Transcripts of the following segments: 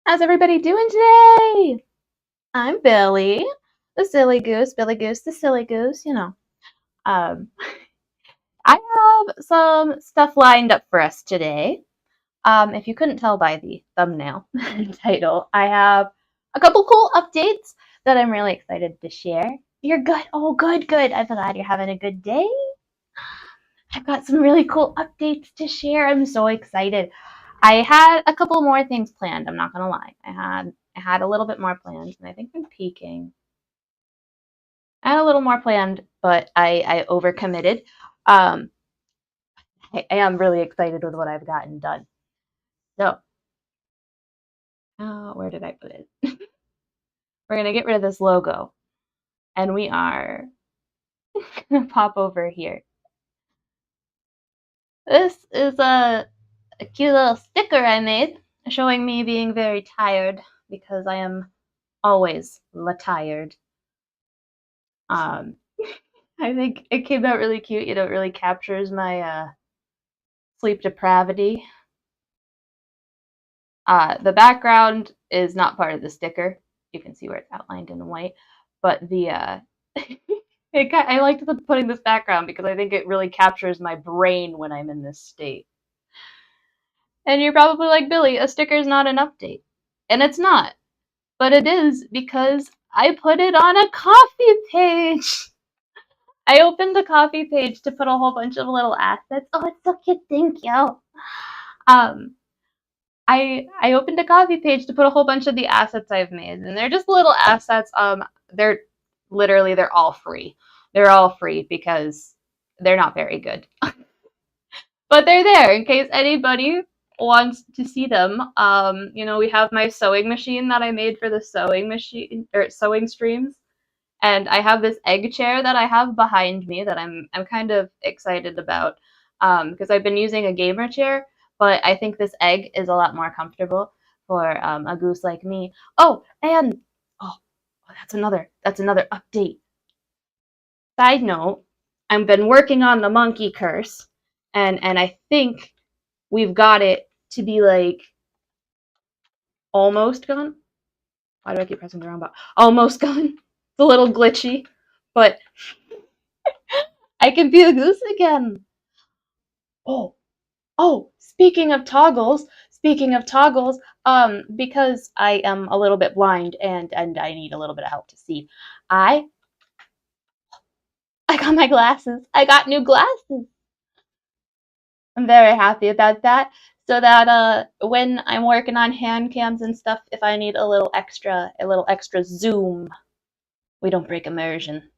How's everybody doing today? I'm Billy, the silly goose. Billy Goose, the silly goose, Um, I have some stuff lined up for us today. If you couldn't tell by the thumbnail title, I have a couple cool updates that I'm really excited to share. You're good. Oh, good, good. I'm glad you're having a good day. I've got some really cool updates to share. I'm so excited. I had a couple more things planned. I'm not gonna lie. I had a little bit more planned, and I think I'm peaking. I had a little more planned, but I overcommitted. Um, I am really excited with what I've gotten done. So, where did I put it? We're gonna get rid of this logo, and we are gonna pop over here. This is a cute little sticker I made showing me being very tired because I am always tired. Um, I think it came out really cute. You know, it really captures my sleep depravity. The background is not part of the sticker. You can see where it's outlined in white, but the I liked putting this background because I think it really captures my brain when I'm in this state. And you're probably like, Billy, a sticker is not an update, and it's not, but it is because I put it on a coffee page. I opened the coffee page to put a whole bunch of little assets. Oh, it's so cute. Thank you. Um, I opened a coffee page to put a whole bunch of the assets I've made, and they're just little assets. They're literally they're all free. They're all free because they're not very good, but they're there in case anybody wants to see them. We have my sewing machine that I made for the sewing machine or sewing streams. And I have this egg chair that I have behind me that I'm kind of excited about because I've been using a gamer chair, but I think this egg is a lot more comfortable for a goose like me. Oh, and oh, that's another update. Side note, I've been working on the monkey curse, and I think we've got it to be like almost gone. Why do I keep pressing the wrong button? Almost gone. It's a little glitchy, but I can be a goose again. Oh, oh, speaking of toggles, because I am a little bit blind and I need a little bit of help to see. I I got my glasses. I got new glasses. I'm very happy about that. So that when I'm working on hand cams and stuff, if I need a little extra zoom, we don't break immersion.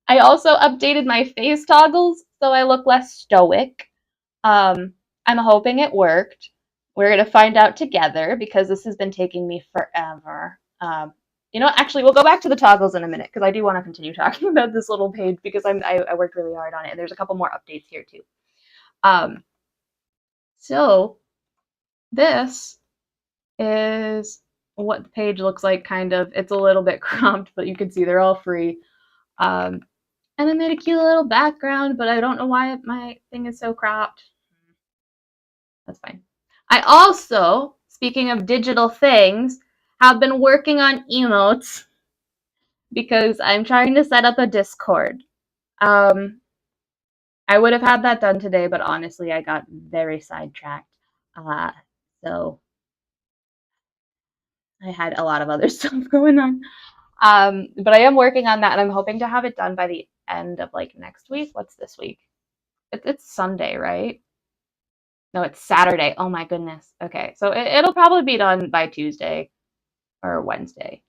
I also updated my face toggles so I look less stoic. I'm hoping it worked. We're gonna find out together because this has been taking me forever. Actually, we'll go back to the toggles in a minute because I do want to continue talking about this little page because I worked really hard on it, and there's a couple more updates here too. Um, so this is what the page looks like. Kind of, it's a little bit cropped, but you can see they're all free. Um, and I made a cute little background, but I don't know why my thing is so cropped. That's fine. I also, speaking of digital things, have been working on emotes because I'm trying to set up a Discord. Um, I would have had that done today, but honestly, I got very sidetracked. Uh, so I had a lot of other stuff going on. But I am working on that, and I'm hoping to have it done by the end of like next week. What's this week? It's Sunday, right? No, it's Saturday. Oh my goodness. Okay, so it'll probably be done by Tuesday or Wednesday.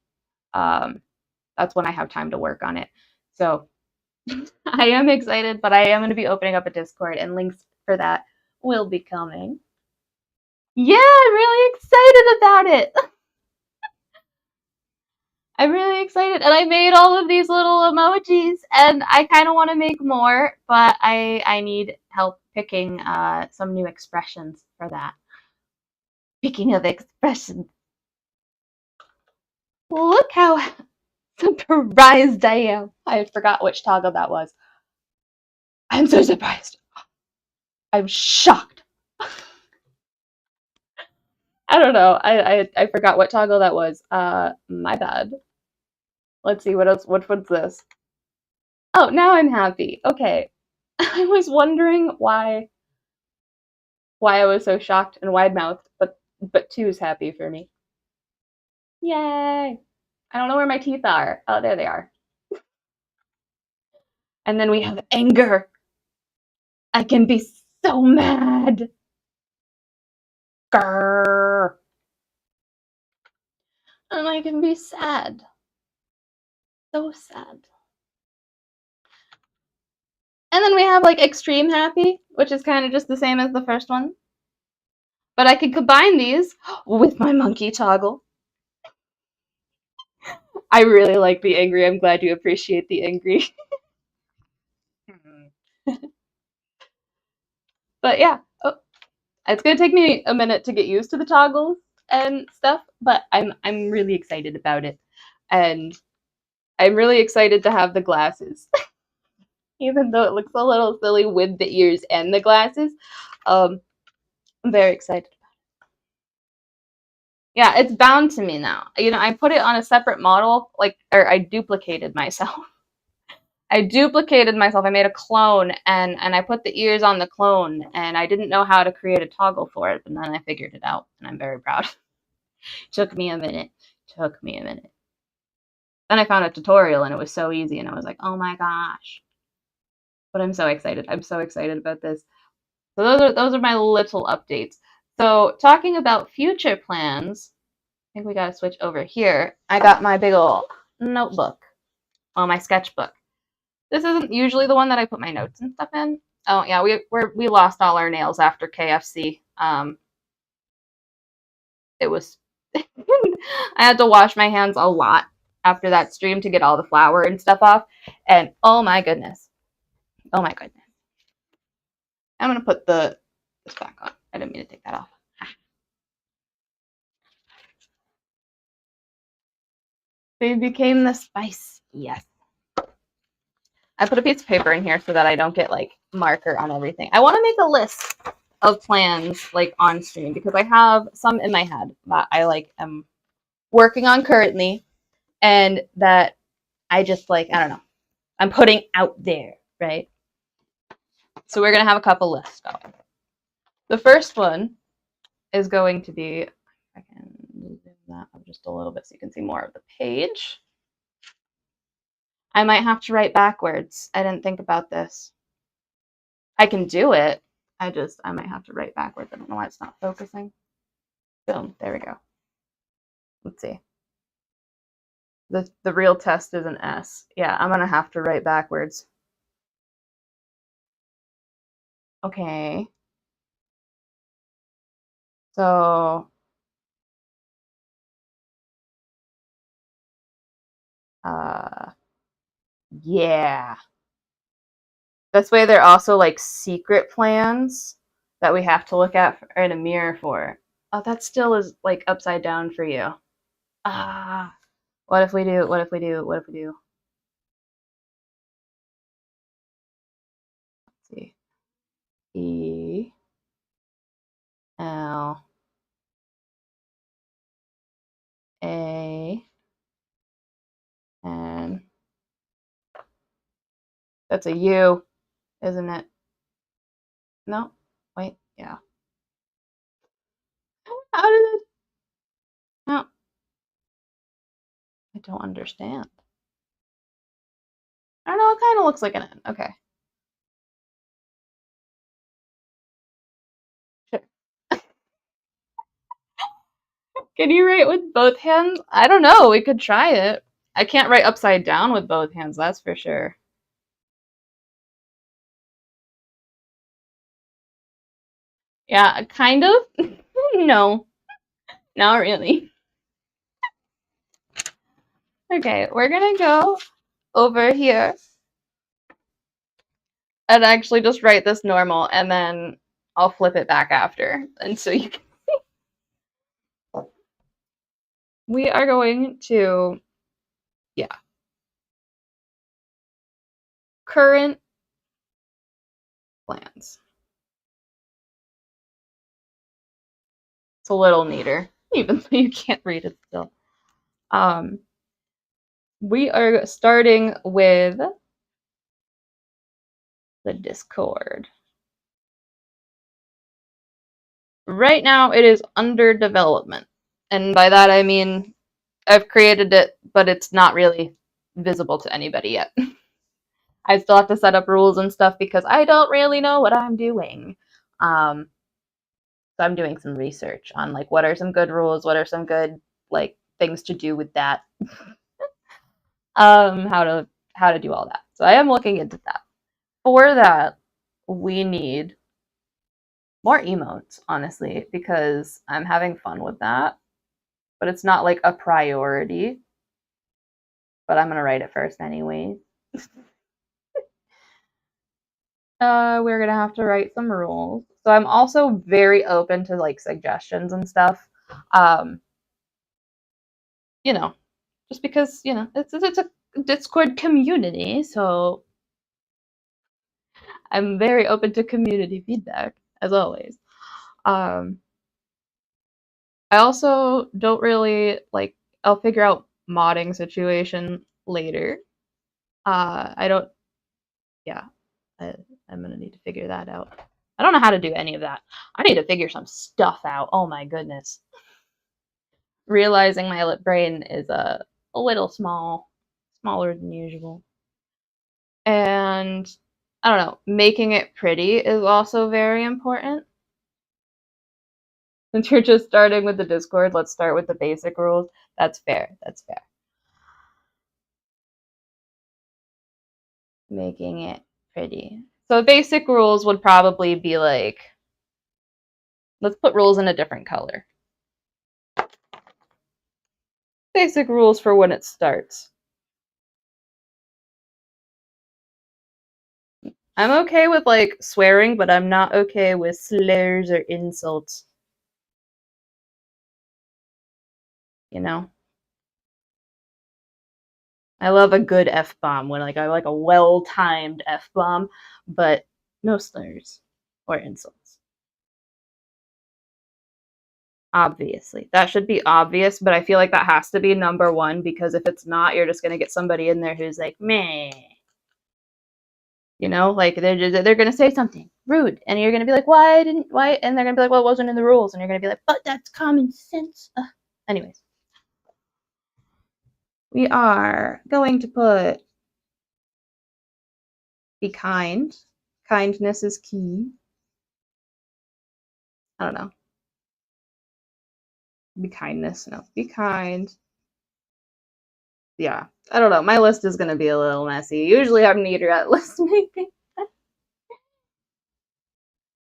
Um, that's when I have time to work on it. So I am excited, but I am going to be opening up a Discord, and links for that will be coming. Yeah, I'm really excited about it. I'm really excited, and I made all of these little emojis, and I kind of want to make more, but I need help picking some new expressions for that. Speaking of expressions, look how surprised I am. I forgot which toggle that was. I'm so surprised. I'm shocked. I don't know. I forgot what toggle that was. My bad. Let's see what else. What's this? Oh, now I'm happy. Okay. I was wondering why I was so shocked and wide-mouthed, but two's happy for me. Yay! I don't know where my teeth are. Oh, there they are. And then we have anger. I can be so mad. Grrr. And I can be sad. So sad. And then we have like extreme happy, which is kind of just the same as the first one. But I could combine these with my monkey toggle. I really like the angry. I'm glad you appreciate the angry. But yeah, oh, it's gonna take me a minute to get used to the toggles and stuff, but I'm really excited about it, and I'm really excited to have the glasses, even though it looks a little silly with the ears and the glasses. I'm very excited. Yeah, it's bound to me now. You know, I put it on a separate model, like, or I duplicated myself. I duplicated myself. I made a clone, and I put the ears on the clone, and I didn't know how to create a toggle for it, but then I figured it out, and I'm very proud. Took me a minute. Took me a minute. Then I found a tutorial, and it was so easy, and I was like, oh my gosh. But I'm so excited. I'm so excited about this. So those are my little updates. So talking about future plans, I think we gotta switch over here. I got my big old notebook. Well, my sketchbook. This isn't usually the one that I put my notes and stuff in. Oh yeah, we lost all our nails after KFC. It was I had to wash my hands a lot after that stream to get all the flour and stuff off. And oh my goodness. Oh my goodness. I'm gonna put this back on. I didn't mean to take that off. They became the spice. Yes. I put a piece of paper in here so that I don't get like marker on everything. I want to make a list of plans like on stream because I have some in my head that I like am working on currently and that I just like, I don't know, I'm putting out there, right? So we're going to have a couple lists going. The first one is going to be, I can zoom that up just a little bit so you can see more of the page. I might have to write backwards. I didn't think about this. I can do it. I might have to write backwards. I don't know why it's not focusing. Boom, there we go. Let's see. The real test is an S. Yeah, I'm gonna have to write backwards. Okay. So, yeah. This way they're also like secret plans that we have to look at in a mirror for. Oh, that still is like upside down for you. Ah, what if we do? What if we do? What if we do? Let's see. E L A N. That's a U, isn't it? No, wait, yeah. How did it? No, I don't understand. I don't know. It kind of looks like an N. Okay, sure. Can you write with both hands? I don't know. We could try it. I can't write upside down with both hands. That's for sure. Yeah, kind of. No, not really. Okay, we're gonna go over here and actually just write this normal, and then I'll flip it back after. And so you can. We are going to, yeah, current plans. It's a little neater, even though you can't read it still. We are starting with the Discord. Right now, it is under development. And by that, I mean I've created it, but it's not really visible to anybody yet. I still have to set up rules and stuff because I don't really know what I'm doing. So I'm doing some research on like what are some good rules, what are some good like things to do with that, how to do all that. So I am looking into that. For that, we need more emotes, honestly, because I'm having fun with that, but it's not like a priority. But I'm gonna write it first anyway. We're gonna have to write some rules. So I'm also very open to like suggestions and stuff. Um, you know, just because it's a Discord community, so I'm very open to community feedback as always. Um, I also don't really like. I'll figure out modding situation later. I don't. Yeah, I, I'm gonna need to figure that out. I don't know how to do any of that. I need to figure some stuff out. Oh my goodness. Realizing my lip brain is a little smaller than usual. And I don't know, making it pretty is also very important. Since you're just starting with the Discord, let's start with the basic rules. That's fair. That's fair. Making it pretty. So basic rules would probably be like, let's put rules in a different color. Basic rules for when it starts. I'm okay with like swearing, but I'm not okay with slurs or insults. You know? I love a good F-bomb when like I like a well-timed F-bomb, but no slurs or insults. Obviously. That should be obvious, but I feel like that has to be number one because if it's not, you're just gonna get somebody in there who's like, meh. You know, like they're gonna say something rude, and you're gonna be like, why? And they're gonna be like, well, it wasn't in the rules, and you're gonna be like, but that's common sense. Anyways, we are going to put be kind. Kindness is key. I don't know. Be kindness. No, be kind. Yeah, I don't know. My list is gonna be a little messy. Usually, I'm neater at list making.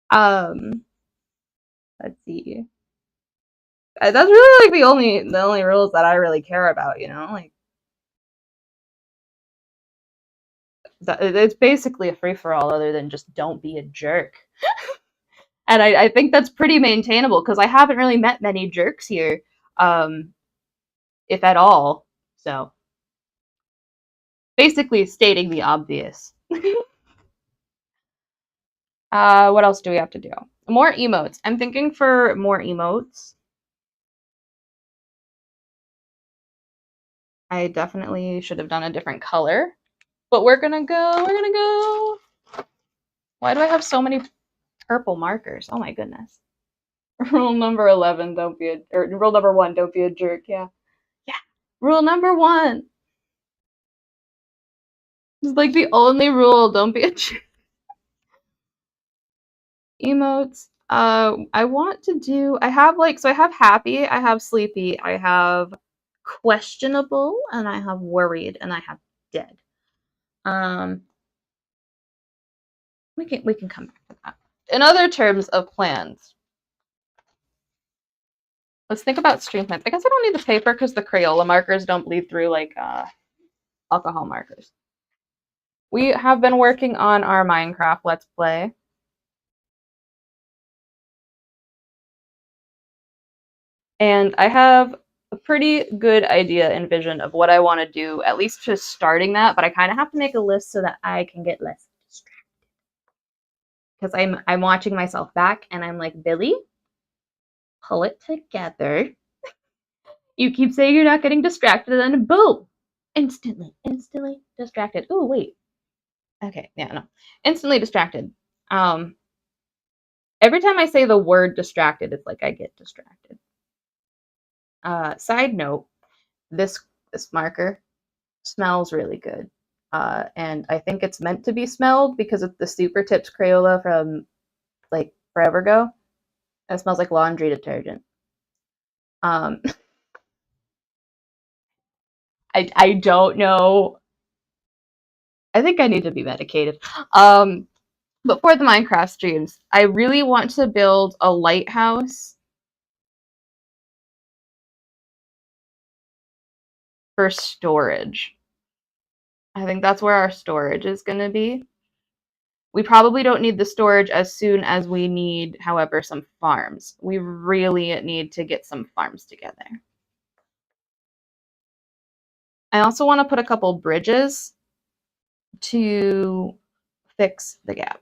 Um, let's see. That's really like the only rules that I really care about. You know, like it's basically a free for all, other than just don't be a jerk. And I think that's pretty maintainable because I haven't really met many jerks here, if at all. So basically stating the obvious. What else do we have to do? More emotes. I'm thinking for more emotes. I definitely should have done a different color. But we're gonna go. Why do I have so many purple markers? Oh my goodness. Rule number 11, rule number 1, don't be a jerk. Yeah. Yeah. Rule number 1. It's like the only rule, don't be a jerk. Emotes. I want to do, so I have happy, I have sleepy, I have questionable, and I have worried, and I have dead. We can come back to that. In other terms of plans, let's think about stream plans. I guess I don't need the paper because the Crayola markers don't bleed through like alcohol markers. We have been working on our Minecraft Let's Play. And I have a pretty good idea and vision of what I want to do, at least just starting that, but I kind of have to make a list so that I can get less distracted. Because I'm watching myself back and I'm like, Billy, pull it together. You keep saying you're not getting distracted, and then boom! Instantly distracted. Oh, wait. Okay, yeah, no. Instantly distracted. Every time I say the word distracted, it's like I get distracted. Side note, this marker smells really good. And I think it's meant to be smelled because of the Super Tips Crayola from like forever ago. It smells like laundry detergent. Um, I don't know. I think I need to be medicated. But for the Minecraft streams, I really want to build a lighthouse for storage. I think that's where our storage is going to be. We probably don't need the storage as soon as we need, however, some farms. We really need to get some farms together. I also want to put a couple bridges to fix the gap.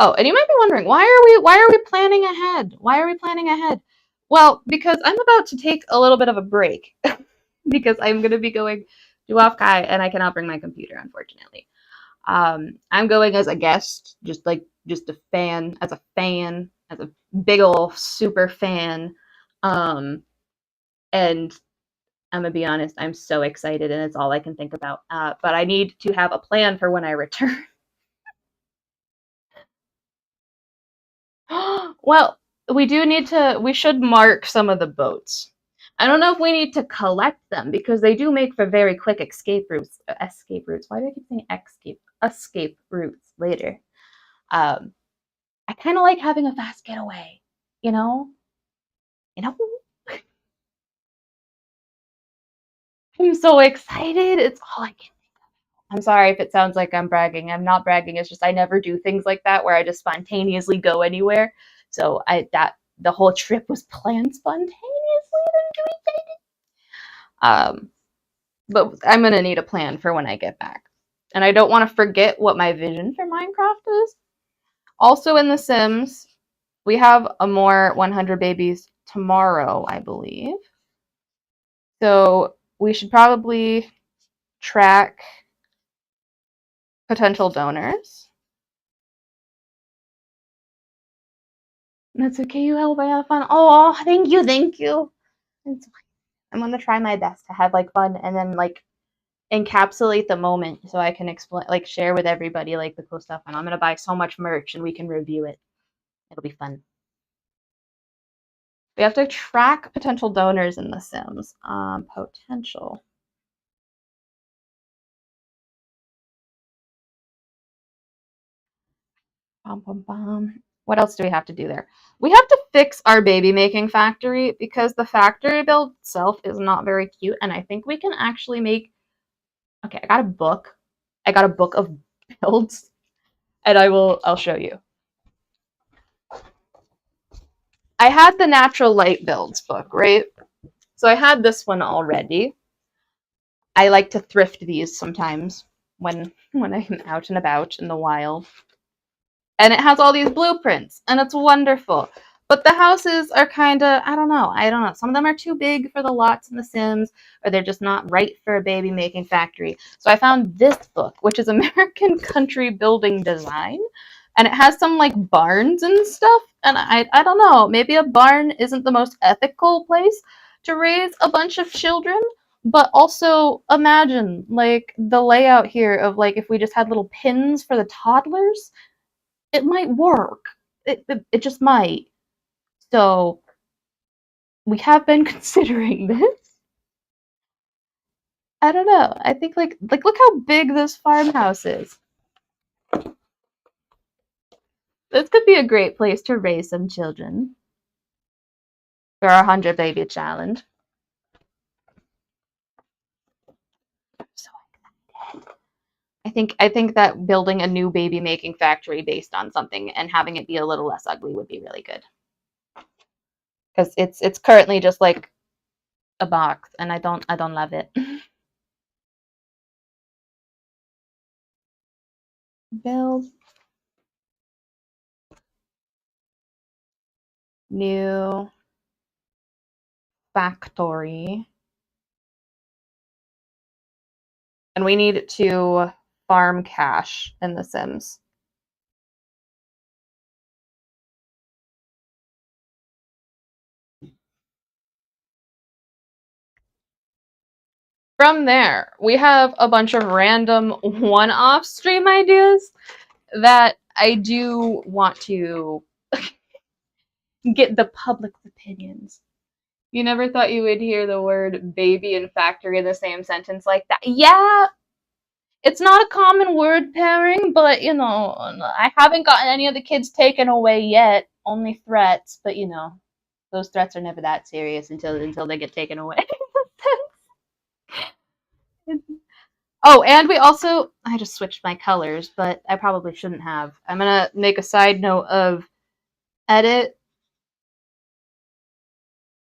Oh, and you might be wondering, why are we planning ahead? Why are we planning ahead? Well, because I'm about to take a little bit of a break because I'm going to be going to Kai and I cannot bring my computer, unfortunately. I'm going as a guest, just a fan, as a big ol' super fan. And I'm gonna be honest, I'm so excited and it's all I can think about. But I need to have a plan for when I return. Well, we should mark some of the boats. I don't know if we need to collect them because they do make for very quick escape routes. Escape routes. Why do I keep saying escape? Escape routes later. I kind of like having a fast getaway. You know. You know. I'm so excited. It's all I can. I'm sorry if it sounds like I'm bragging. I'm not bragging. It's just I never do things like that where I just spontaneously go anywhere. So the whole trip was planned spontaneously. Um, but I'm gonna need a plan for when I get back, and I don't want to forget what my vision for Minecraft is. Also in The Sims, we have a more 100 babies tomorrow, I believe. So we should probably track potential donors. That's okay. You help. I have fun. Oh, thank you, thank you. I'm gonna try my best to have like fun and then like encapsulate the moment so I can explain, like share with everybody like the cool stuff. And I'm gonna buy so much merch and we can review it. It'll be fun. We have to track potential donors in The Sims. Potential. Bum, bum, bum. What else do we have to do there? We have to fix our baby making factory because the factory build itself is not very cute. And I think we can actually make. Okay, I got a book. I got a book of builds, and I'll show you. I had the natural light builds book, right? So I had this one already. I like to thrift these sometimes when I'm out and about in the wild. And it has all these blueprints, and it's wonderful. But the houses are kind of, I don't know. Some of them are too big for the lots in The Sims, or they're just not right for a baby making factory. So I found this book, which is American Country Building Design, and it has some like barns and stuff. And I don't know, maybe a barn isn't the most ethical place to raise a bunch of children. But also imagine like the layout here of like if we just had little pins for the toddlers, it might work. It just might. So we have been considering this. I don't know. I think like look how big this farmhouse is. This could be a great place to raise some children for our 100 baby challenge. So I think that building a new baby making factory based on something and having it be a little less ugly would be really good. Because it's currently just like a box and I don't love it. Build. New factory. And we need to farm cash in The Sims. From there, we have a bunch of random one-off stream ideas that I do want to get the public's opinions. You never thought you would hear the word baby and factory in the same sentence like that. Yeah, it's not a common word pairing, but you know, I haven't gotten any of the kids taken away yet. Only threats, but you know, those threats are never that serious until they get taken away. Oh, and we also I just switched my colors, but I probably shouldn't have. I'm gonna make a side note of edit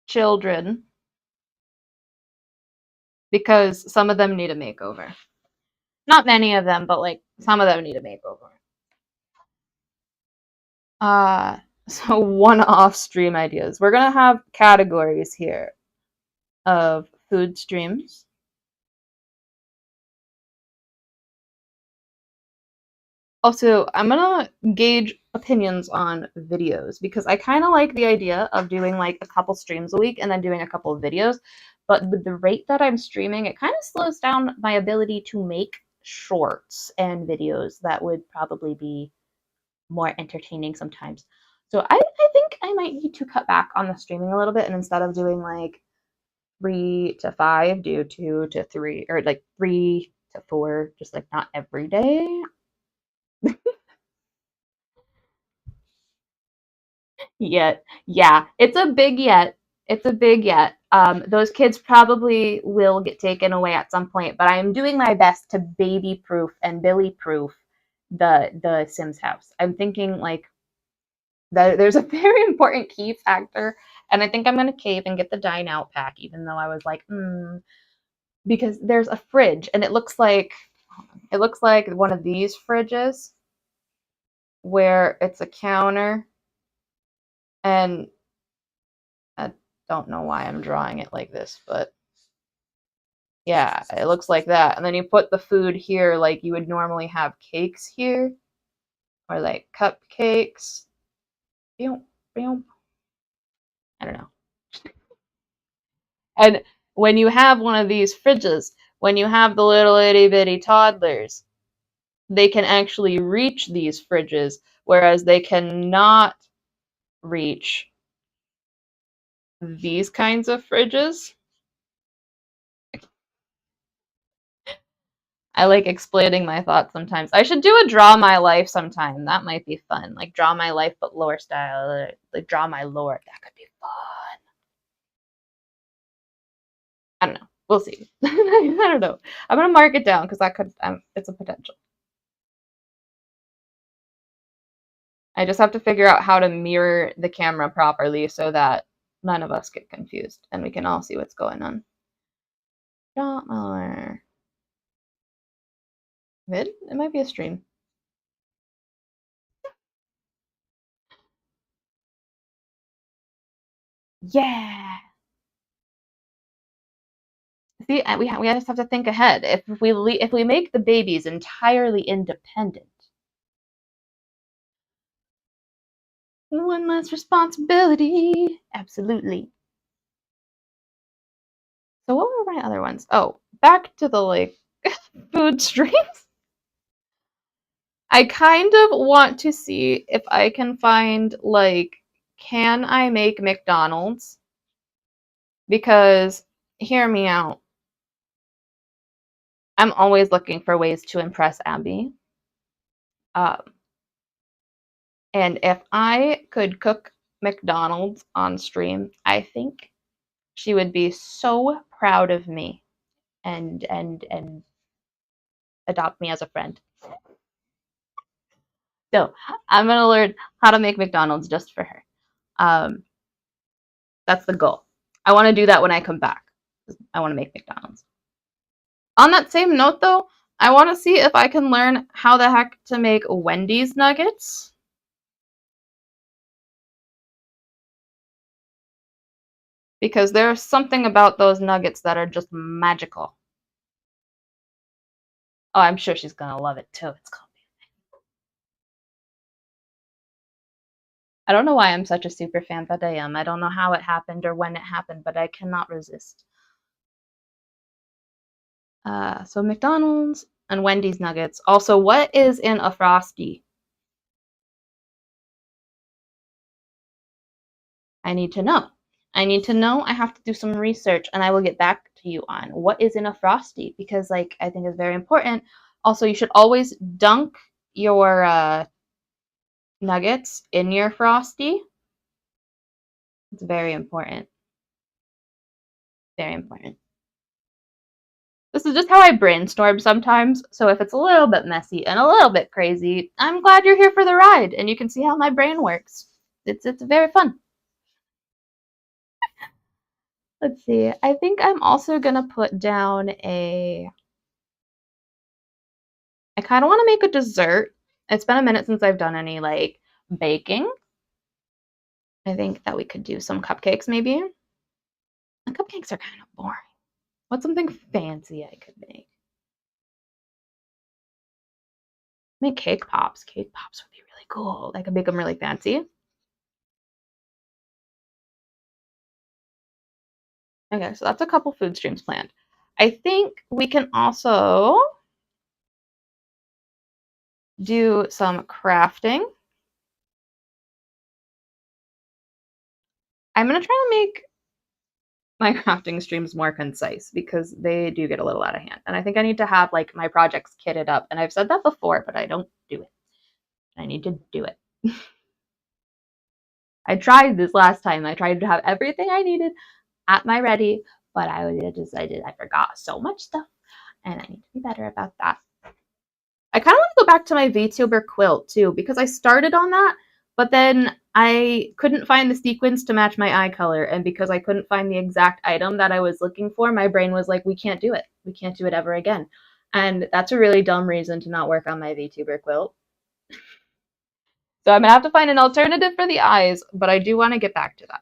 children because some of them need a makeover. Not many of them, but like some of them need a makeover. Uh so one-off stream ideas. We're gonna have categories here of food streams. Also, I'm gonna gauge opinions on videos because I kind of like the idea of doing like a couple streams a week and then doing a couple of videos. But with the rate that I'm streaming, it kind of slows down my ability to make shorts and videos that would probably be more entertaining sometimes. So I think I might need to cut back on the streaming a little bit and instead of doing like 3 to 5, do 2 to 3 or like 3 to 4, just like not every day. Yet. Yeah, it's a big yet. It's a big yet. Those kids probably will get taken away at some point, but I am doing my best to baby proof and Billy proof the Sims house. I'm thinking like there's a very important key factor, and I think I'm gonna cave and get the dine out pack, even though I was like, because there's a fridge, and it looks like one of these fridges where it's a counter and I don't know why I'm drawing it like this, but yeah, it looks like that. And then you put the food here like you would normally have cakes here, or like cupcakes. I don't know. And when you have one of these fridges, when you have the little itty bitty toddlers, they can actually reach these fridges, whereas they cannot reach these kinds of fridges. I like explaining my thoughts sometimes. I should do a draw my life sometime. That might be fun. Like draw my life but lore style. Like draw my lore. That could be fun. I don't know. We'll see. I don't know. I'm gonna mark it down because that could. It's a potential. I just have to figure out how to mirror the camera properly so that none of us get confused and we can all see what's going on. Draw my lore. Vid? It might be a stream. Yeah. See, we just have to think ahead. If we make the babies entirely independent, one less responsibility. Absolutely. So what were my other ones? Oh, back to the like food streams. I kind of want to see if I can find like can I make McDonald's? Because hear me out. I'm always looking for ways to impress Abby. Um, and if I could cook McDonald's on stream, I think she would be so proud of me and adopt me as a friend. So I'm gonna learn how to make McDonald's just for her. Um, that's the goal. I want to do that when I come back. I want to make McDonald's. On that same note, though, I want to see if I can learn how the heck to make Wendy's nuggets. because there's something about those nuggets that are just magical. Oh, I'm sure she's gonna love it too. It's gonna be. I don't know why I'm such a super fan, but I am. I don't know how it happened or when it happened, but I cannot resist. So McDonald's and Wendy's nuggets. Also, what is in a Frosty? I need to know. I need to know. I have to do some research and I will get back to you on what is in a Frosty because, like, I think it's very important. Also, you should always dunk your nuggets in your Frosty. It's very important. Very important. This is just how I brainstorm sometimes. So if it's a little bit messy and a little bit crazy, I'm glad you're here for the ride and you can see how my brain works. It's very fun. Let's see. I think I'm also gonna put down a. I kind of want to make a dessert. It's been a minute since I've done any like baking. I think that we could do some cupcakes maybe. And cupcakes are kind of boring. What's something fancy I could make? Make cake pops. Cake pops would be really cool. I could make them really fancy. Okay, so that's a couple food streams planned. I think we can also do some crafting. I'm going to try to make my crafting streams more concise because they do get a little out of hand. And I think I need to have like my projects kitted up. And I've said that before, but I don't do it. I need to do it. I tried this last time. I tried to have everything I needed at my ready, but I decided I forgot so much stuff and I need to be better about that. I kind of want to go back to my VTuber quilt too because I started on that, but then I couldn't find the sequins to match my eye color, and because I couldn't find the exact item that I was looking for, my brain was like, we can't do it. We can't do it ever again. And that's a really dumb reason to not work on my VTuber quilt. So I'm gonna have to find an alternative for the eyes, but I do want to get back to that.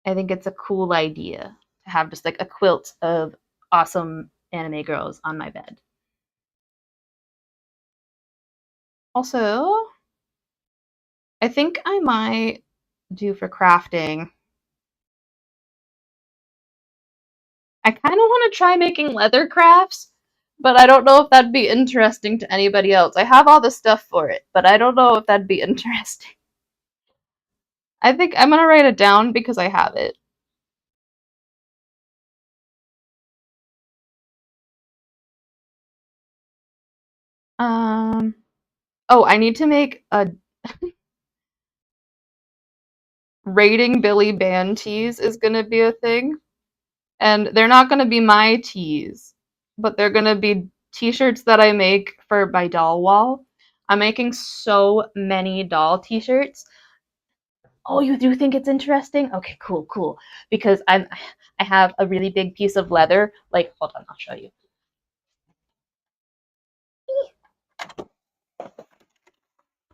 I think it's a cool idea to have just like a quilt of awesome anime girls on my bed. Also, I think I might do for crafting. I kind of want to try making leather crafts, but I don't know if that'd be interesting to anybody else. I have all the stuff for it, but I don't know if that'd be interesting. I think I'm gonna write it down because I have it. Um, oh, I need to make a rating Billy band tees is gonna be a thing. And they're not gonna be my tees, but they're gonna be t-shirts that I make for my doll wall. I'm making so many doll t-shirts. Oh, you do think it's interesting? Okay, cool, cool. Because I have a really big piece of leather. Like, hold on, I'll show you.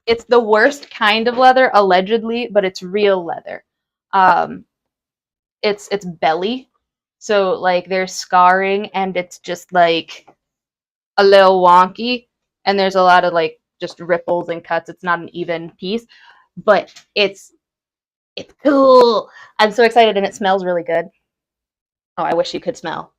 It's the worst kind of leather, allegedly, but it's real leather. Um, it's belly, so like there's scarring, and it's just like a little wonky, and there's a lot of like just ripples and cuts. It's not an even piece, but it's cool. I'm so excited, and it smells really good. Oh, I wish you could smell.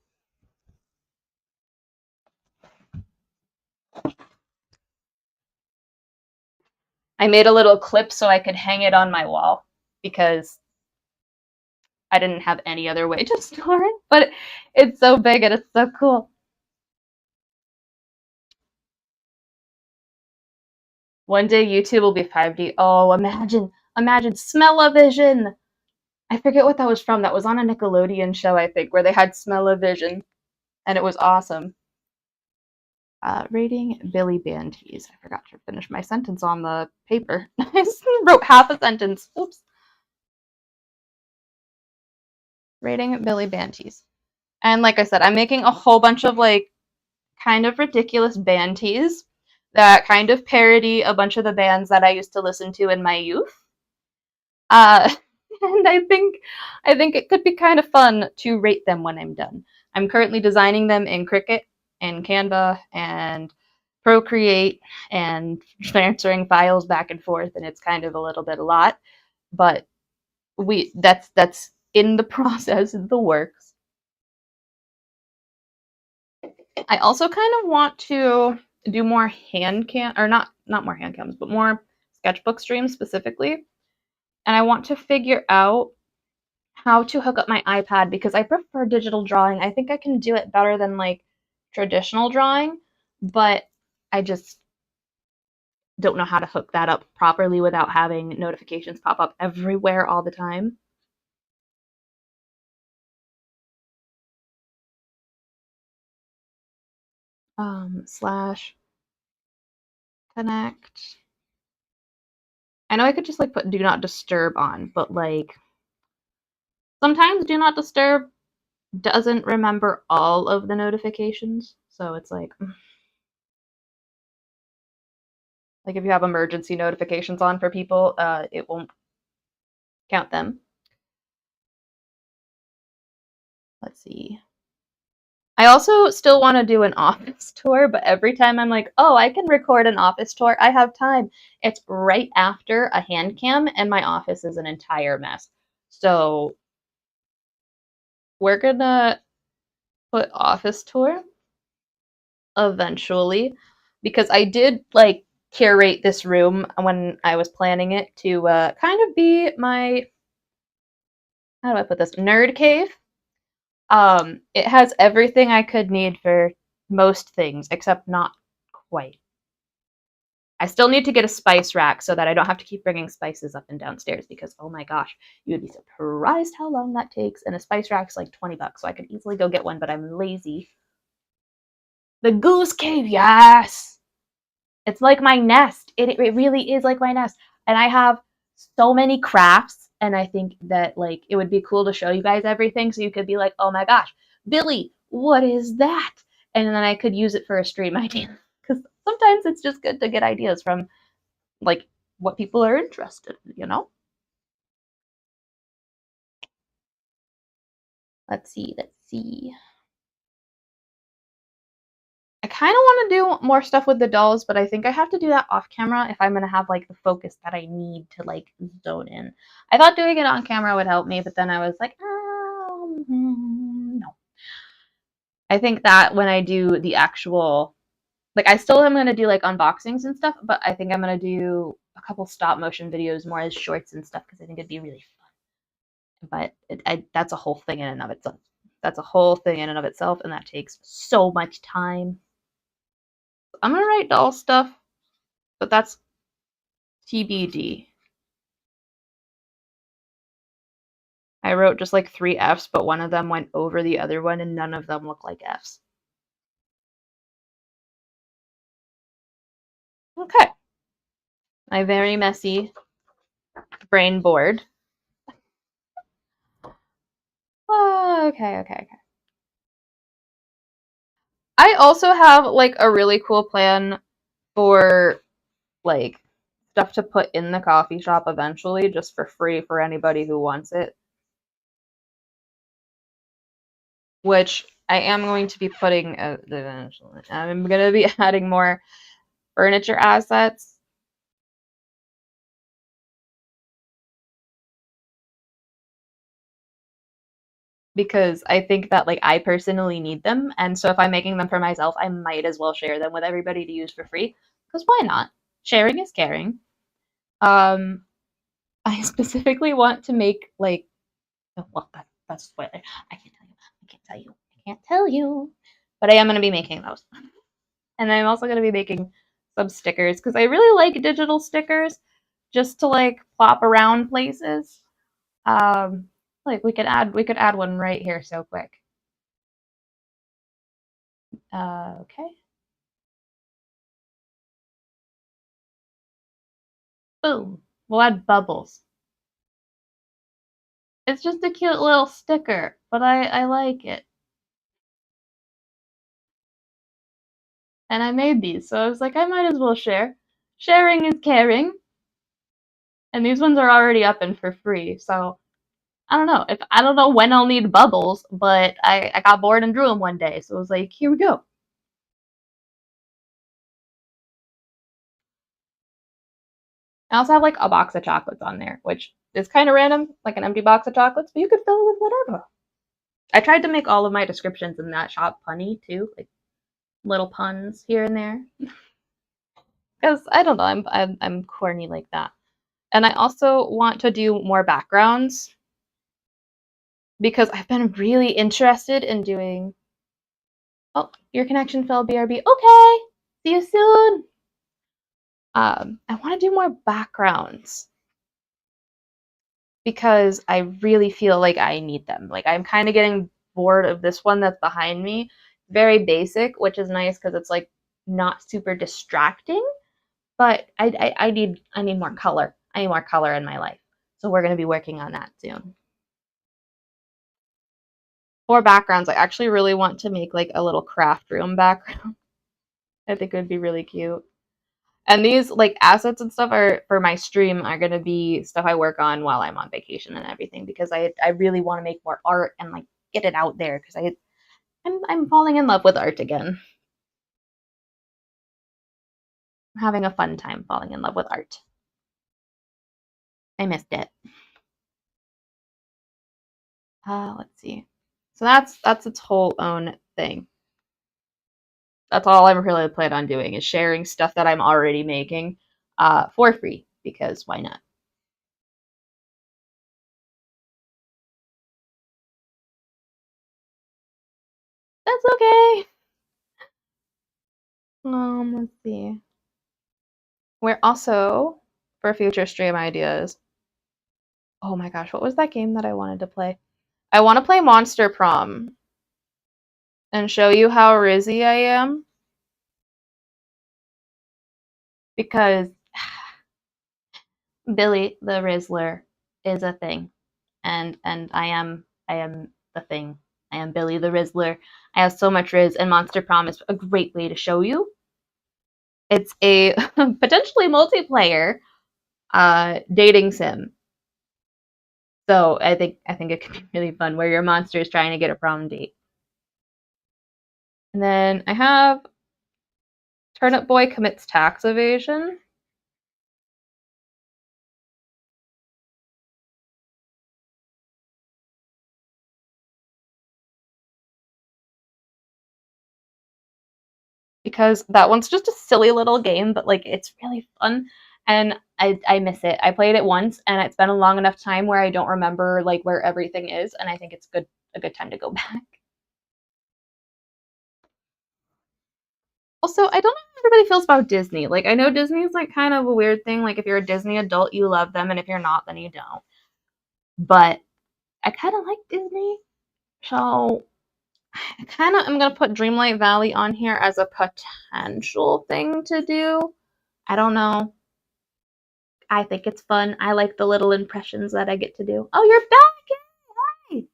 I made a little clip so I could hang it on my wall because I didn't have any other way to store it, but it's so big and it's so cool. One day YouTube will be 5D. Oh, imagine smell-o-vision. I forget what that was from. That was on a Nickelodeon show, I think, where they had smell-o-vision, and it was awesome. Rating Billy Bantees. I forgot to finish my sentence on the paper. I just wrote half a sentence. Oops. Rating Billy Bantees. And like I said, I'm making a whole bunch of like kind of ridiculous band tees. that kind of parody a bunch of the bands that I used to listen to in my youth. Uh, and I think it could be kind of fun to rate them when I'm done. I'm currently designing them in Cricut and Canva and Procreate and transferring files back and forth, and it's kind of a little bit a lot, but that's in the process, in the works. I also kind of want to do more hand cam, or not more hand cams, but more sketchbook streams specifically. And I want to figure out how to hook up my iPad because I prefer digital drawing. I think I can do it better than like traditional drawing, but I just don't know how to hook that up properly without having notifications pop up everywhere all the time. Slash connect. I know I could just like put do not disturb on, but like sometimes do not disturb doesn't remember all of the notifications. So it's like if you have emergency notifications on for people, it won't count them. Let's see. I also still want to do an office tour, but every time I'm like, oh, I can record an office tour, I have time. It's right after a hand cam, and my office is an entire mess. So we're gonna put office tour eventually because I did like curate this room when I was planning it to kind of be my, how do I put this, nerd cave. It has everything I could need for most things except not quite. I still need to get a spice rack so that I don't have to keep bringing spices up and downstairs because oh my gosh, you would be surprised how long that takes. And a spice rack's like $20, so I could easily go get one, but I'm lazy. The Goose Cave, yes! It's like my nest. It really is like my nest. And I have so many crafts, and I think that like it would be cool to show you guys everything so you could be like, oh my gosh, Billy, what is that? And then I could use it for a stream idea. Because sometimes it's just good to get ideas from like what people are interested in, you know? Let's see, let's see. I kind of want to do more stuff with the dolls, but I think I have to do that off camera if I'm going to have like the focus that I need to like zone in. I thought doing it on camera would help me, but then I was like, no. I think that when I do the actual, like I still am going to do like unboxings and stuff, but I think I'm going to do a couple stop motion videos more as shorts and stuff because I think it'd be really fun. But that's a whole thing in and of itself. That's a whole thing in and of itself, and that takes so much time. I'm gonna write doll stuff, but that's TBD. I wrote just like 3 F's, but one of them went over the other one, and none of them look like F's. Okay. My very messy brain board. Oh, okay. I also have like a really cool plan for like stuff to put in the coffee shop eventually, just for free for anybody who wants it. Which I am going to be putting eventually. I'm going to be adding more furniture assets. Because I think that like I personally need them, and so if I'm making them for myself, I might as well share them with everybody to use for free. Because why not? Sharing is caring. Um, I specifically want to make like, oh, well, that's a spoiler. I can't tell you. I can't tell you. I can't tell you. But I am going to be making those, and I'm also going to be making some stickers because I really like digital stickers, just to like plop around places. Um, like we could add one right here so quick. Okay. Boom. We'll add bubbles. It's just a cute little sticker, but I like it. and I made these, so I was like, I might as well share. Sharing is caring, and these ones are already up and for free, so I don't know when I'll need bubbles, but I got bored and drew them one day, so I was like, here we go. I also have like a box of chocolates on there, which is kind of random, like an empty box of chocolates, but you could fill it with whatever. I tried to make all of my descriptions in that shop punny too, like little puns here and there, because I don't know, I'm corny like that. And I also want to do more backgrounds because I've been really interested in doing. Oh, your connection fell, BRB. Okay, see you soon. I want to do more backgrounds because I really feel like I need them. Like I'm kind of getting bored of this one that's behind me. Very basic, which is nice because it's like not super distracting. But I need more color. I need more color in my life. So we're gonna be working on that soon. For backgrounds, I actually really want to make like a little craft room background. I think it would be really cute. And these like assets and stuff are for my stream are gonna be stuff I work on while I'm on vacation and everything because I really want to make more art and like get it out there because I'm falling in love with art again. I'm having a fun time falling in love with art. I missed it. Let's see. So that's its whole own thing. That's all I really plan on doing is sharing stuff that I'm already making for free because why not? That's okay. Let's see. We're also for future stream ideas. Oh my gosh, what was that game that I wanted to play? I want to play Monster Prom and show you how rizzy I am because Billy the Rizzler is a thing, and I am the thing. I am Billy the Rizzler. I have so much Riz, and Monster Prom is a great way to show you. It's a potentially multiplayer dating sim. So I think it could be really fun where your monster is trying to get a prom date. And then I have Turnip Boy commits tax evasion. Because that one's just a silly little game, but like it's really fun and I miss it. I played it once and it's been a long enough time where I don't remember like where everything is and I think it's a good time to go back. Also, I don't know how everybody feels about Disney. Like I know Disney is like kind of a weird thing. Like if you're a Disney adult, you love them and if you're not, then you don't. But I kind of like Disney. So I kind of am going to put Dreamlight Valley on here as a potential thing to do. I don't know. I think it's fun. I like the little impressions that I get to do. Oh, you're back! Yay!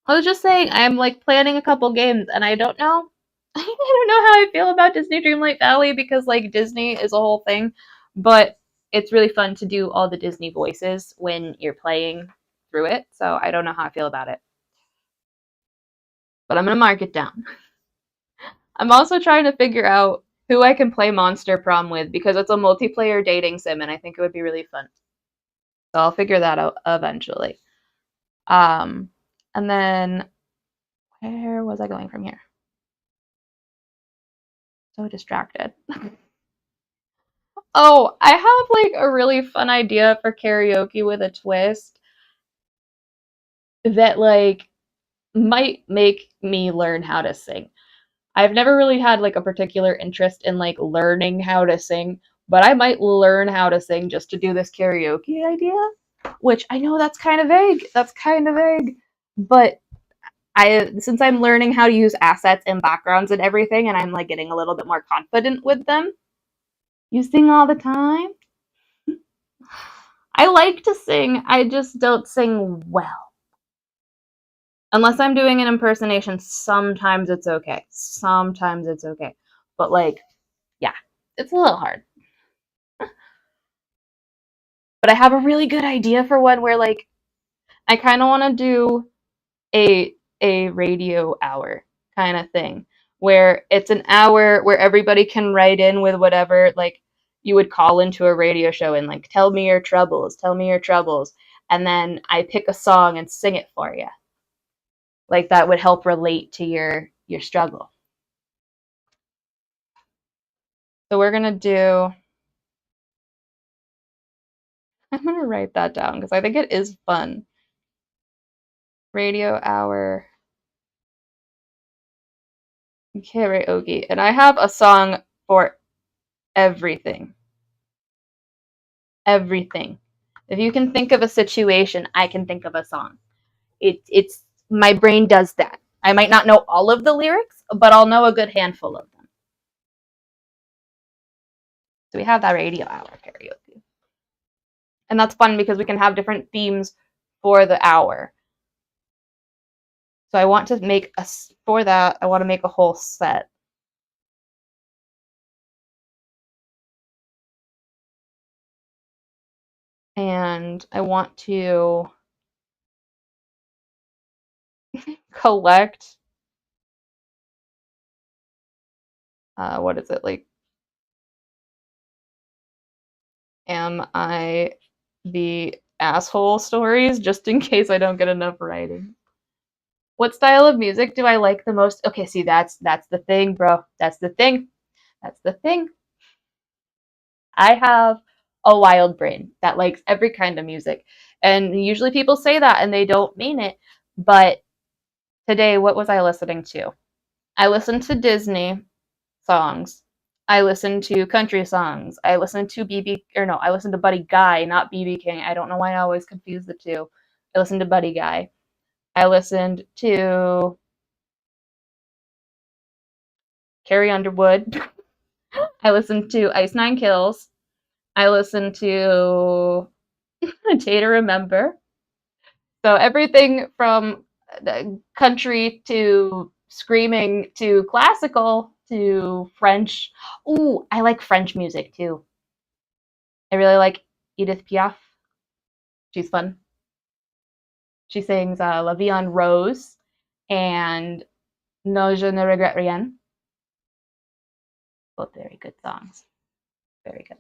I was just saying, I'm like planning a couple games, and I don't know. I don't know how I feel about Disney Dreamlight Valley because like Disney is a whole thing, but it's really fun to do all the Disney voices when you're playing through it. So I don't know how I feel about it, but I'm gonna mark it down. I'm also trying to figure out who I can play Monster Prom with because it's a multiplayer dating sim, and I think it would be really fun. So I'll figure that out eventually. Um, and then where was I going from here? So distracted. Oh, I have like a really fun idea for karaoke with a twist that like might make me learn how to sing. I've never really had like a particular interest in like learning how to sing, but I might learn how to sing just to do this karaoke idea, which I know that's kind of vague. That's kind of vague, but I since I'm learning how to use assets and backgrounds and everything and I'm like getting a little bit more confident with them. You sing all the time? I like to sing, I just don't sing well. Unless I'm doing an impersonation, sometimes it's okay. Sometimes it's okay. But like, yeah, it's a little hard. But I have a really good idea for one where like I kind of want to do a radio hour kind of thing where it's an hour where everybody can write in with whatever like you would call into a radio show and like tell me your troubles, and then I pick a song and sing it for you. Like that would help relate to your struggle. So we're going to do I'm going to write that down because I think it is fun. Radio hour karaoke. And I have a song for everything. Everything. If you can think of a situation, I can think of a song. It's my brain does that. I might not know all of the lyrics, but I'll know a good handful of them. So we have that radio hour karaoke. And that's fun because we can have different themes for the hour. So I want to make for that, I want to make a whole set. And I want to collect what is it like? Am I the asshole stories just in case I don't get enough writing? What style of music do I like the most? Okay, see that's the thing, bro. That's the thing. That's the thing. I have a wild brain that likes every kind of music. And usually people say that and they don't mean it. But today, what was I listening to? I listened to Disney songs. I listened to country songs. I listened to I listened to Buddy Guy, not BB King. I don't know why I always confuse the two. I listened to Buddy Guy. I listened to Carrie Underwood. I listened to Ice Nine Kills. I listened to A Day to Remember. So everything from country to screaming to classical to French. Ooh, I like French music too. I really like Edith Piaf. She's fun. She sings La Vie en Rose and No Je ne regrette rien. Both very good songs. Very good.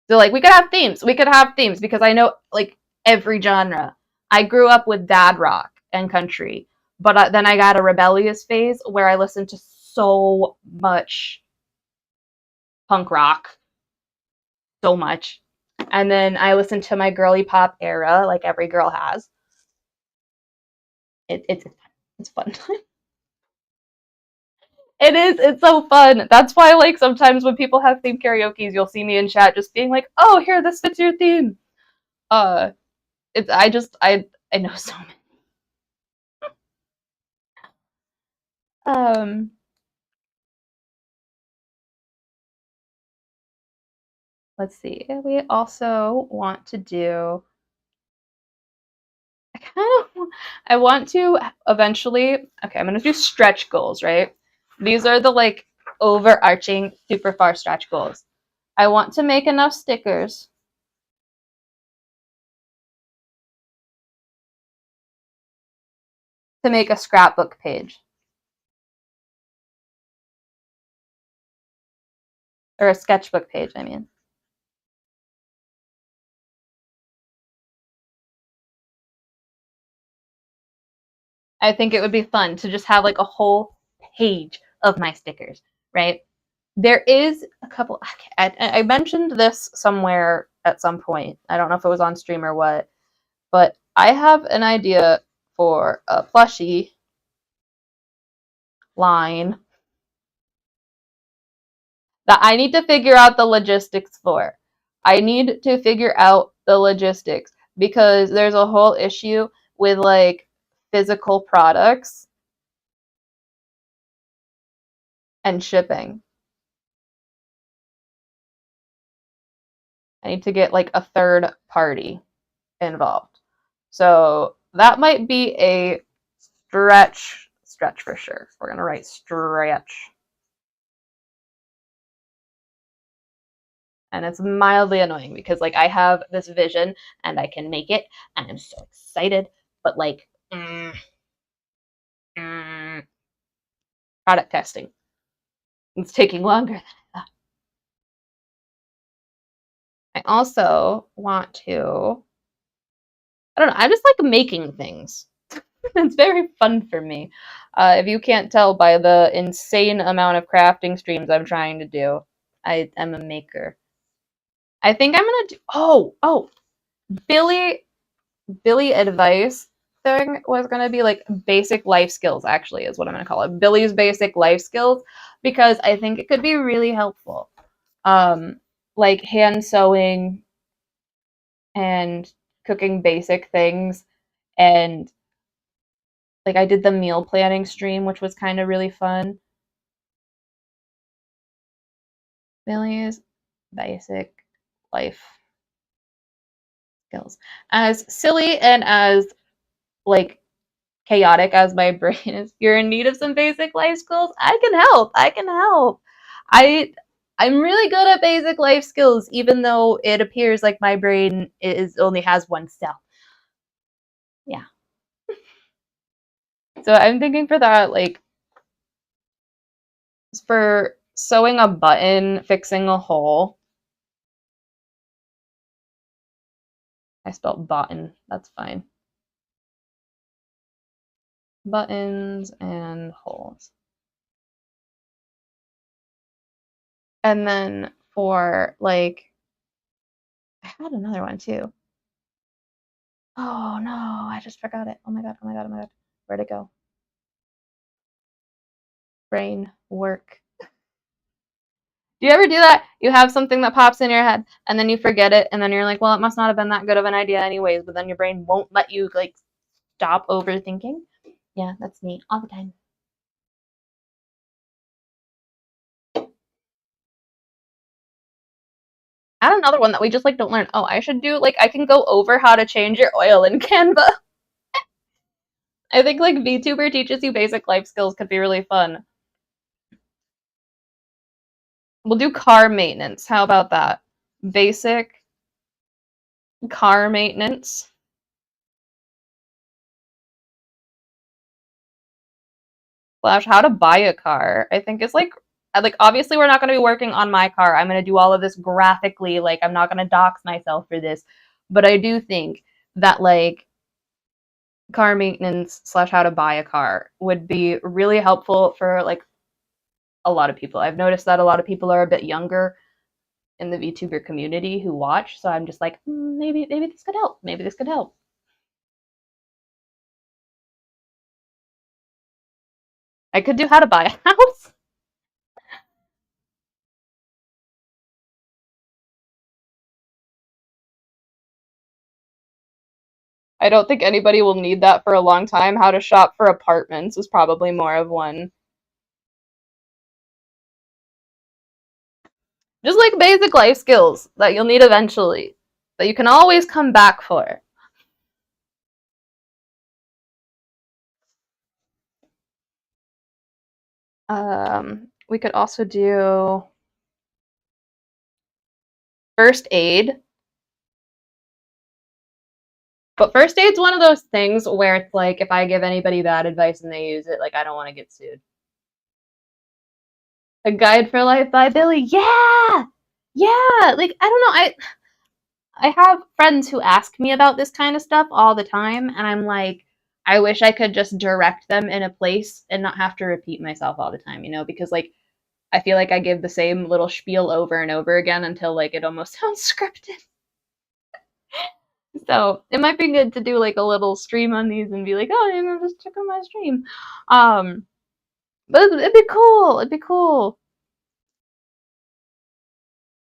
So like we could have themes. We could have themes because I know like every genre. I grew up with dad rock and country, but then I got a rebellious phase where I listened to so much punk rock, so much. And then I listened to my girly pop era, like every girl has. It's fun. It is. It's so fun. That's why, like, sometimes when people have theme karaoke's, you'll see me in chat just being like, "Oh, here, this fits your theme." Uh, it's. I know so many. Um, let's see. We also want to do. I kind of. I want to eventually. Okay, I'm gonna do stretch goals. Right. These are the like overarching, super far stretch goals. I want to make enough stickers to make a scrapbook page or a sketchbook page. I mean. I think it would be fun to just have like a whole page of my stickers, right? There is a couple. I mentioned this somewhere at some point. I don't know if it was on stream or what, but I have an idea for a plushie line that I need to figure out the logistics for. I need to figure out the logistics because there's a whole issue with like physical products and shipping. I need to get like a third party involved. So that might be a stretch stretch for sure. We're gonna write stretch. And it's mildly annoying because like I have this vision and I can make it and I'm so excited, but like mm, product testing. It's taking longer than I thought. I also want to, I don't know, I just like making things. It's very fun for me. If you can't tell by the insane amount of crafting streams I'm trying to do, I am a maker. I think I'm gonna do, Billy Billy advice thing was gonna be like basic life skills, actually, is what I'm gonna call it. Billy's basic life skills, because I think it could be really helpful. Um, like hand sewing and cooking basic things, and like I did the meal planning stream, which was kind of really fun. Billy's basic life skills. As silly and as like chaotic as my brain is, you're in need of some basic life skills, I can help. I can help. I I'm really good at basic life skills, even though it appears like my brain is only has one cell. Yeah. So I'm thinking for that, like for sewing a button, fixing a hole. I spelled button. That's fine. Buttons and holes. And then for like, I had another one too. Oh no, I just forgot it. Oh my god, oh my god, oh my god. Where'd it go? Brain work. Do you ever do that? You have something that pops in your head and then you forget it and then you're like, well, it must not have been that good of an idea anyways, but then your brain won't let you like stop overthinking. Yeah, that's me all the time. Add another one that we just like don't learn. Oh, I should do like I can go over how to change your oil in Canva. I think like VTuber teaches you basic life skills could be really fun. We'll do car maintenance. How about that? Basic car maintenance. Slash how to buy a car. I think it's like obviously we're not going to be working on my car. I'm going to do all of this graphically. Like I'm not going to dox myself for this, but I do think that like car maintenance slash how to buy a car would be really helpful for like a lot of people. I've noticed that a lot of people are a bit younger in the VTuber community who watch, so I'm just like, maybe this could help. Maybe this could help. I could do how to buy a house. I don't think anybody will need that for a long time. How to shop for apartments is probably more of one. Just like basic life skills that you'll need eventually, that you can always come back for. We could also do first aid. But first aid's one of those things where it's like if I give anybody bad advice and they use it, like I don't want to get sued. A Guide for Life by Billy. Yeah. Yeah, like I don't know, I have friends who ask me about this kind of stuff all the time and I'm like I wish I could just direct them in a place and not have to repeat myself all the time, because like I feel like I give the same little spiel over and over again until like it almost sounds scripted. So it might be good to do like a little stream on these and be like, oh, just check out my stream. Um, but it'd be cool. It'd be cool.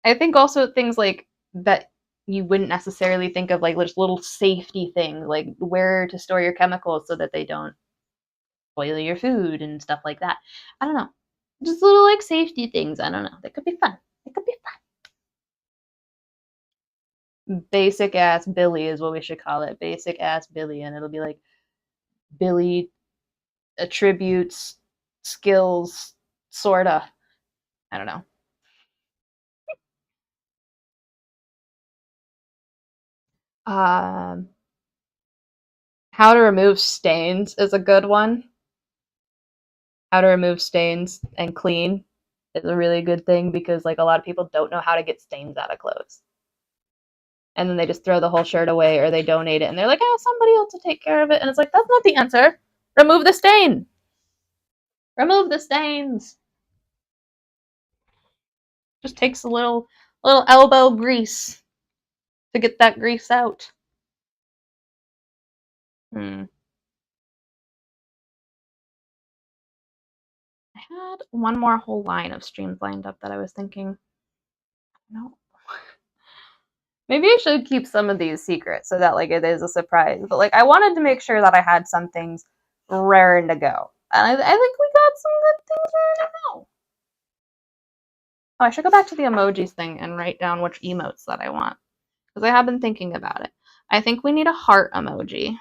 I think also things like that you wouldn't necessarily think of, like just little safety things, like where to store your chemicals so that they don't spoil your food and stuff like that. I don't know. Just little like safety things. I don't know. That could be fun. It could be fun. Basic ass Billy is what we should call it. Basic ass Billy, and it'll be like Billy attributes, skills, sorta. I don't know. Um, how to remove stains is a good one. How to remove stains and clean is a really good thing because like a lot of people don't know how to get stains out of clothes. And then they just throw the whole shirt away or they donate it and they're like, oh, somebody else will take care of it. And it's like, that's not the answer. Remove the stain. Remove the stains. Just takes a little elbow grease to get that grease out. Hmm. I had one more whole line of streams lined up that I was thinking, no. Maybe I should keep some of these secrets so that like it is a surprise. But like I wanted to make sure that I had some things raring to go. And I think we got some good things raring to go. Oh, I should go back to the emojis thing and write down which emotes that I want. Because I have been thinking about it. I think we need a heart emoji.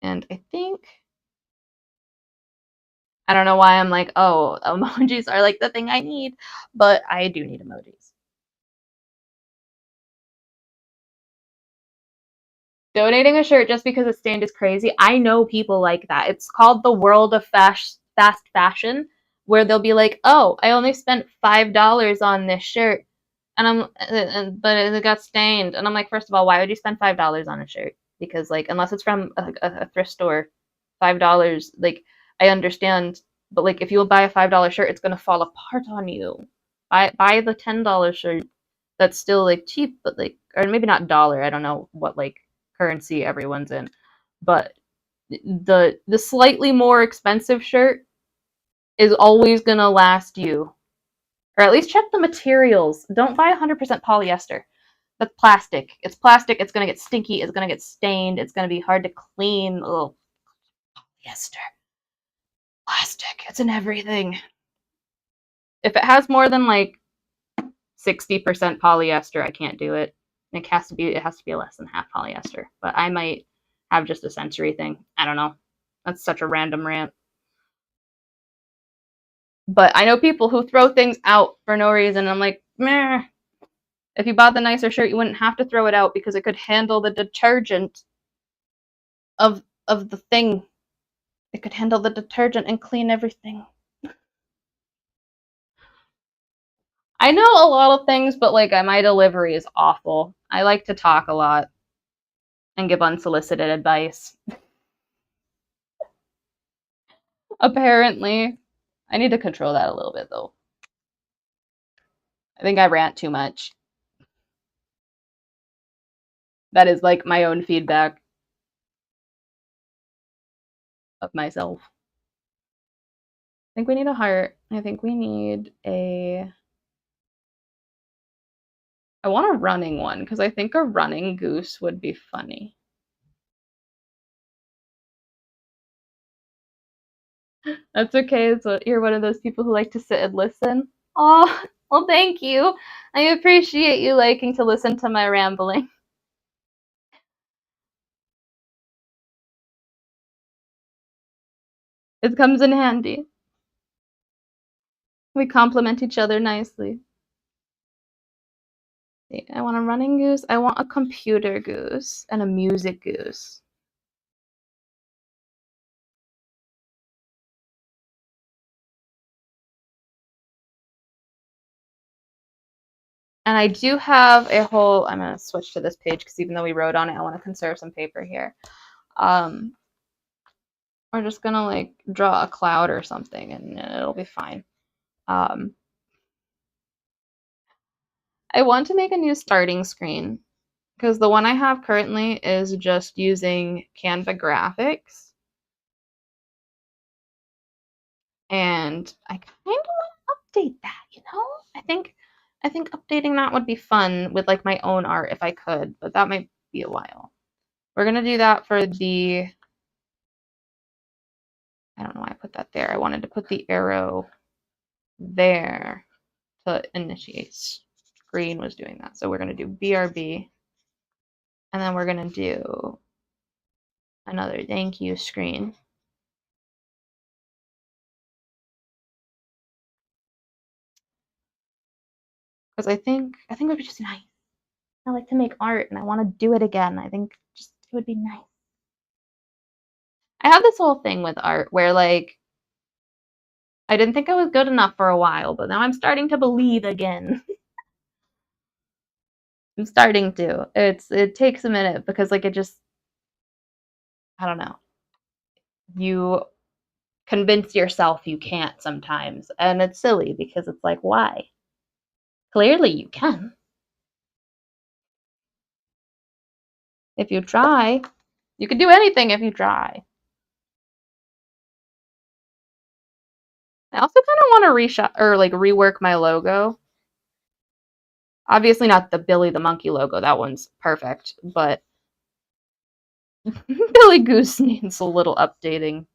And I think I don't know why I'm like, oh, emojis are like the thing I need, but I do need emojis. Donating a shirt just because it's stained is crazy. I know people like that. It's called the world of fast fashion, where they'll be like, "Oh, I only spent $5 on this shirt, but it got stained." And I'm like, first of all, why would you spend $5 on a shirt? Because like, unless it's from a thrift store, $5, like, I understand, but like, if you buy a $5 shirt, it's gonna fall apart on you. Buy the $10 shirt. That's still like cheap, but like, or maybe not dollar. I don't know what like currency everyone's in, but the slightly more expensive shirt is always gonna last you, or at least check the materials. Don't buy 100% polyester. That's plastic. It's plastic. It's gonna get stinky. It's gonna get stained. It's gonna be hard to clean. Oh, polyester, plastic. It's in everything. If it has more than like 60% polyester, I can't do it. It has to be less than half polyester. But I might have just a sensory thing. I don't know. That's such a random rant. But I know people who throw things out for no reason. I'm like, meh. If you bought the nicer shirt, you wouldn't have to throw it out because it could handle the detergent of the thing. It could handle the detergent and clean everything. I know a lot of things, but like my delivery is awful. I like to talk a lot and give unsolicited advice. Apparently. I need to control that a little bit though. I think I rant too much. That is like my own feedback of myself. I think we need a heart. I think we need a. I want a running one because I think a running goose would be funny. That's okay. So you're one of those people who like to sit and listen. Oh, well, thank you. I appreciate you liking to listen to my rambling. It comes in handy. We complement each other nicely. I want a running goose. I want a computer goose and a music goose. And I do have a whole, I'm going to switch to this page because even though we wrote on it, I want to conserve some paper here. We're just going to like draw a cloud or something and it'll be fine. I want to make a new starting screen because the one I have currently is just using Canva graphics. And I kind of want to update that, you know? I think updating that would be fun with like my own art if I could, but that might be a while. We're gonna do that for the. I don't know why I put that there. I wanted to put the arrow there to initiate. Screen was doing that, so we're gonna do BRB, and then we're gonna do another thank you screen. Because I think it would be just nice. I like to make art and I want to do it again. I think just it would be nice. I have this whole thing with art where like I didn't think I was good enough for a while, but now I'm starting to believe again. I'm starting to. It takes a minute because like it just I don't know. You convince yourself you can't sometimes, and it's silly because it's like why? Clearly you can. If you try, you can do anything if you try. I also kind of want to reshot or like rework my logo. Obviously not the Billy the Monkey logo. That one's perfect, but Billy Goose needs a little updating.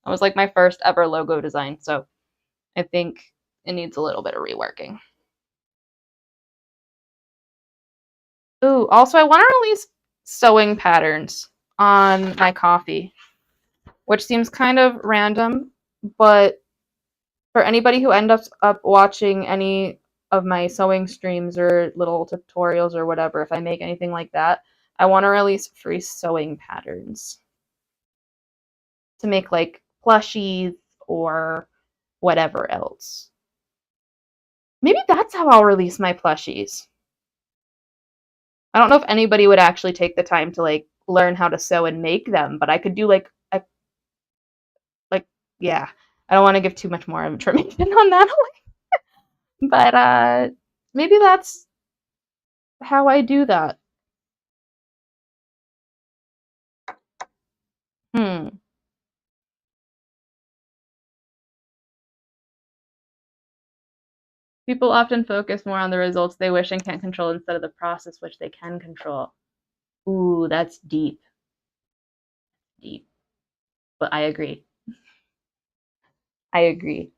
That was like my first ever logo design, so I think it needs a little bit of reworking. Ooh, also I want to release sewing patterns on my coffee, which seems kind of random, but for anybody who ends up watching any of my sewing streams or little tutorials or whatever, if I make anything like that, I want to release free sewing patterns to make like plushies or whatever else. Maybe that's how I'll release my plushies. I don't know if anybody would actually take the time to like learn how to sew and make them, but I could do like yeah. I don't want to give too much more information on that, but maybe that's how I do that. Hmm. People often focus more on the results they wish and can't control instead of the process which they can control. Ooh, that's deep. Deep. But I agree. I agree.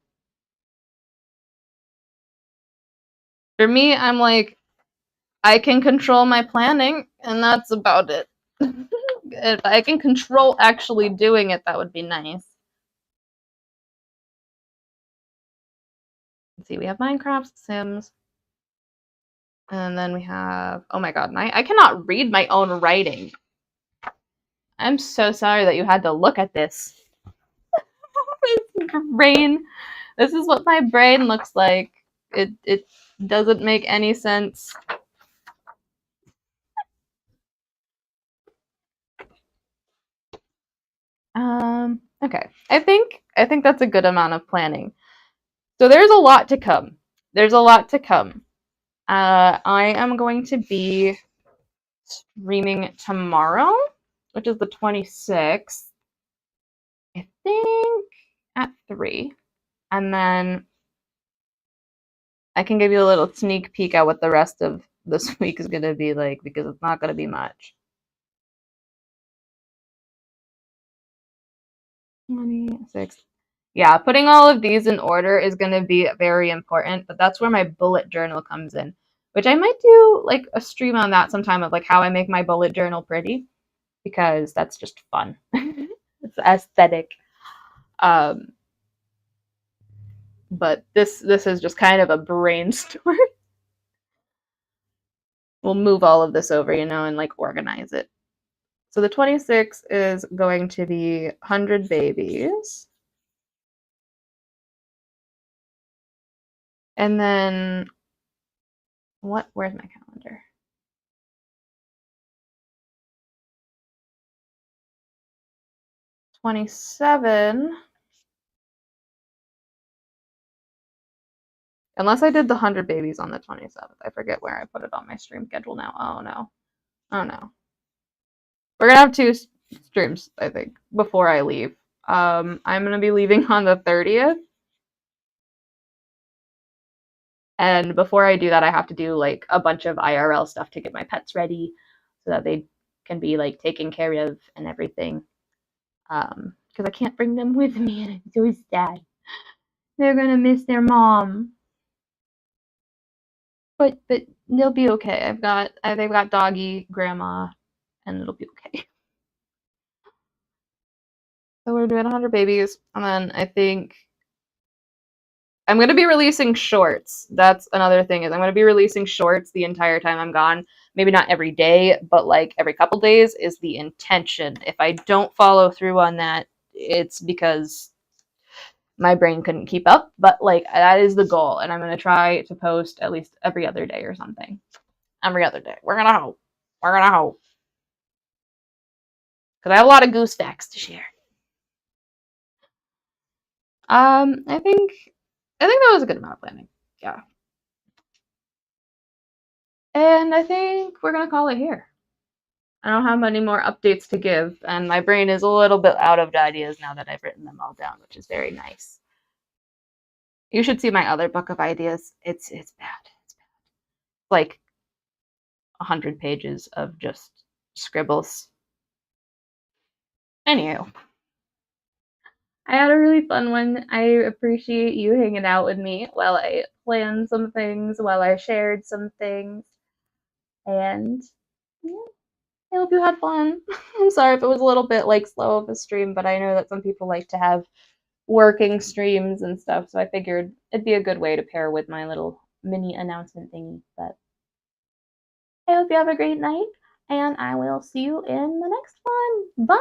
For me, I'm like, I can control my planning, and that's about it. If I can control actually doing it, that would be nice. Let's see, we have Minecraft, Sims, and then we have, oh my god, and I cannot read my own writing. I'm so sorry that you had to look at this. This brain, this is what my brain looks like. It doesn't make any sense. Okay. I think that's a good amount of planning. So there's a lot to come. There's a lot to come. I am going to be streaming tomorrow, which is the 26th, I think, at 3. And then I can give you a little sneak peek at what the rest of this week is going to be like because it's not going to be much. 26. Yeah, putting all of these in order is going to be very important, but that's where my bullet journal comes in, which I might do like a stream on that sometime of like how I make my bullet journal pretty because that's just fun. It's aesthetic. Um, but this is just kind of a brainstorm. We'll move all of this over, and like organize it. So the 26th is going to be 100 babies. And then where's my calendar? 27. Unless I did the 100 babies on the 27th. I forget where I put it on my stream schedule now. Oh no. Oh no. We're gonna have two streams, I think, before I leave. I'm gonna be leaving on the 30th. And before I do that, I have to do like a bunch of IRL stuff to get my pets ready so that they can be like taken care of and everything. Because I can't bring them with me and I'm so sad. They're gonna miss their mom. But they'll be okay. They've got doggy, grandma, and it'll be okay. So we're doing 100 babies, and then I think I'm gonna be releasing shorts. That's another thing is I'm gonna be releasing shorts the entire time I'm gone. Maybe not every day, but like every couple days is the intention. If I don't follow through on that, it's because my brain couldn't keep up. But like that is the goal, and I'm gonna try to post at least every other day or something. Every other day. We're gonna hope. We're gonna hope. Because I have a lot of goose facts to share. I think that was a good amount of planning. Yeah. And I think we're gonna call it here. I don't have many more updates to give, and my brain is a little bit out of ideas now that I've written them all down, which is very nice. You should see my other book of ideas. It's bad. It's bad. Like 100 pages of just scribbles. Anywho, I had a really fun one. I appreciate you hanging out with me while I planned some things, while I shared some things, and yeah, I hope you had fun. I'm sorry if it was a little bit like slow of a stream, but I know that some people like to have working streams and stuff, so I figured it'd be a good way to pair with my little mini announcement thingy. But I hope you have a great night, and I will see you in the next one. Bye!